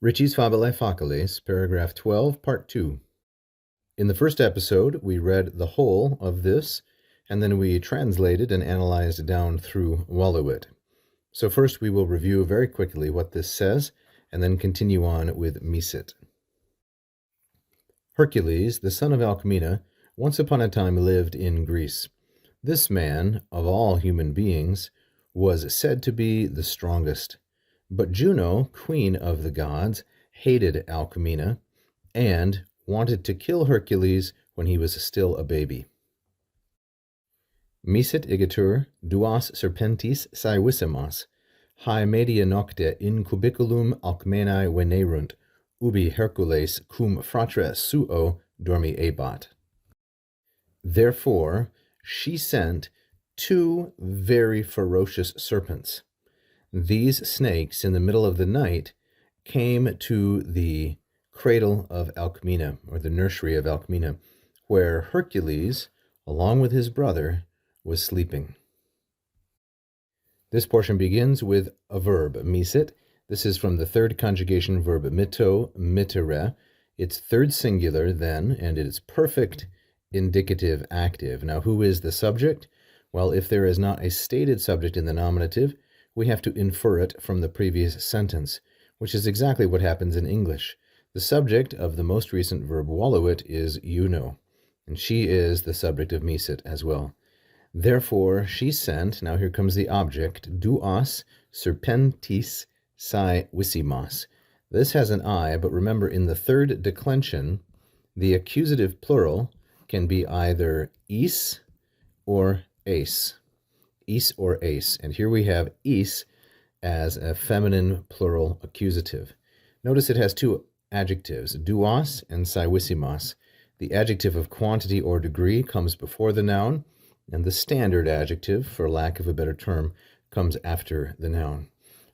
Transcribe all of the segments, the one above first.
Ritchie's Fabulae Faciles, paragraph 12, part 2. In the first episode, we read the whole of this, and then we translated and analyzed down through Wallowit. So first we will review very quickly what this says, and then continue on with Misit. Hercules, the son of Alcmena, once upon a time lived in Greece. This man, of all human beings, was said to be the strongest. But Juno, queen of the gods, hated Alcmena and wanted to kill Hercules when he was still a baby. Misit igitur duas serpentis saevissimas, hae media nocte in cubiculum Alcmenae venerunt, ubi Hercules cum fratre suo dormi ebat. Therefore she sent two very ferocious serpents. These snakes, in the middle of the night, came to the cradle of Alcmena, or the nursery of Alcmena, where Hercules, along with his brother, was sleeping. This portion begins with a verb, misit. This is from the third conjugation verb mito, mitere. It's third singular then, and it is perfect indicative active. Now, who is the subject? Well, if there is not a stated subject in the nominative, we have to infer it from the previous sentence, which is exactly what happens in English. The subject of the most recent verb wallowit is Juno, and she is the subject of misit as well. Therefore, she sent, now here comes the object, duas serpentis saevissimas. This has an I, but remember in the third declension, the accusative plural can be either is or ace. Is or ace. And here we have is as a feminine plural accusative. Notice it has two adjectives, duas and saevissimas. The adjective of quantity or degree comes before the noun, and the standard adjective, for lack of a better term, comes after the noun.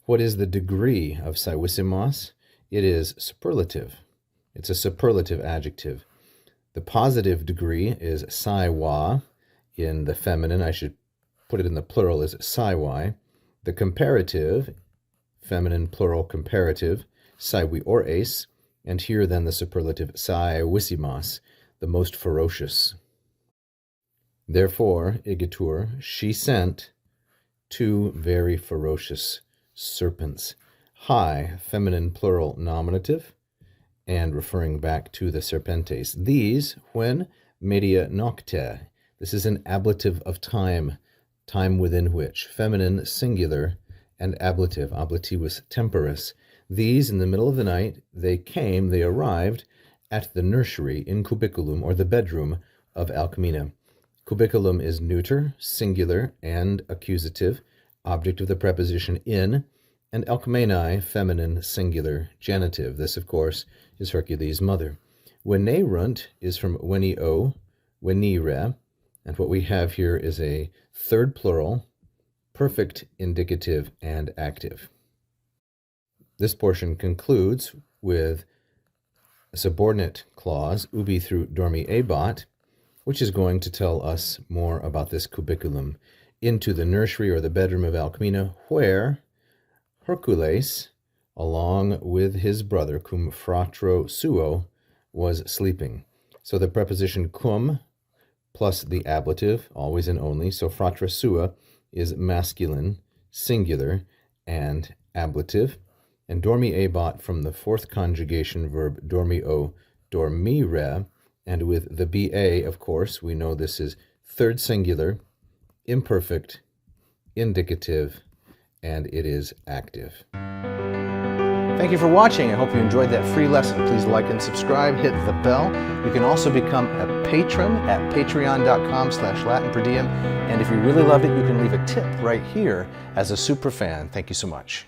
What is the degree of saevissimas? It is superlative. It's a superlative adjective. The positive degree is saiwa. In the feminine, I should put it in the plural, is saiwai. The comparative, feminine plural comparative, saiwi or ace, and here then the superlative saevissimas, the most ferocious. Therefore, igitur, she sent two very ferocious serpents. Hae, feminine plural nominative, and referring back to the serpentes. These, when media nocte. This is an ablative of time, time within which. Feminine singular and ablative, ablativus temporis. These, in the middle of the night, they arrived at the nursery in cubiculum, or the bedroom of Alcmena. Cubiculum is neuter, singular, and accusative, object of the preposition in, and Alcmenae, feminine, singular, genitive. This, of course, is Hercules' mother. Venerunt is from venio, venire, and what we have here is a third plural, perfect indicative and active. This portion concludes with a subordinate clause, ubi through dormi ebat, which is going to tell us more about this cubiculum, into the nursery or the bedroom of Alcmena, where Hercules, along with his brother, cum fratro suo, was sleeping. So the preposition cum plus the ablative, always and only, so fratre sua is masculine, singular, and ablative. And dormi ebat from the fourth conjugation verb dormio, dormire, and with the ba, of course, we know this is third singular, imperfect, indicative, and it is active. Thank you for watching. I hope you enjoyed that free lesson. Please like and subscribe, hit the bell. You can also become a patron at patreon.com/LatinPerDiem. And if you really loved it, you can leave a tip right here as a super fan. Thank you so much.